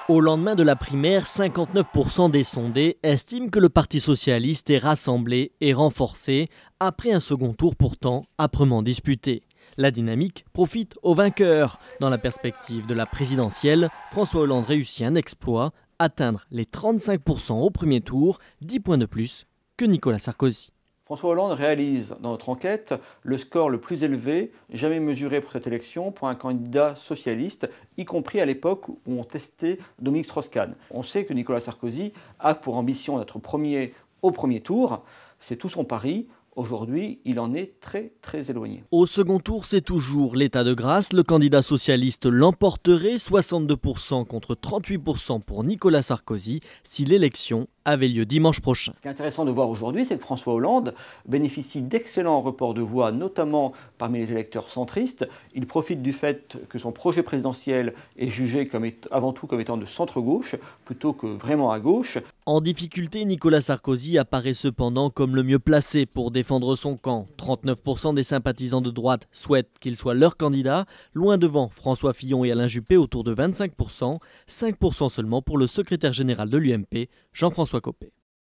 Au lendemain de la primaire, 59% des sondés estiment que le Parti socialiste est rassemblé et renforcé après un second tour pourtant âprement disputé. La dynamique profite aux vainqueurs. Dans la perspective de la présidentielle, François Hollande réussit un exploit, atteindre les 35% au premier tour, 10 points de plus que Nicolas Sarkozy. François Hollande réalise dans notre enquête le score le plus élevé jamais mesuré pour cette élection pour un candidat socialiste, y compris à l'époque où on testait Dominique Strauss-Kahn. On sait que Nicolas Sarkozy a pour ambition d'être premier au premier tour, c'est tout son pari. Aujourd'hui, il en est très éloigné. Au second tour, c'est toujours l'état de grâce. Le candidat socialiste l'emporterait, 62% contre 38% pour Nicolas Sarkozy, si l'élection avait lieu dimanche prochain. Ce qui est intéressant de voir aujourd'hui, c'est que François Hollande bénéficie d'excellents reports de voix, notamment parmi les électeurs centristes. Il profite du fait que son projet présidentiel est jugé avant tout comme étant de centre-gauche, plutôt que vraiment à gauche. En difficulté, Nicolas Sarkozy apparaît cependant comme le mieux placé pour défendre son camp. 39% des sympathisants de droite souhaitent qu'il soit leur candidat, loin devant François Fillon et Alain Juppé autour de 25%, 5% seulement pour le secrétaire général de l'UMP, Jean-François Copé.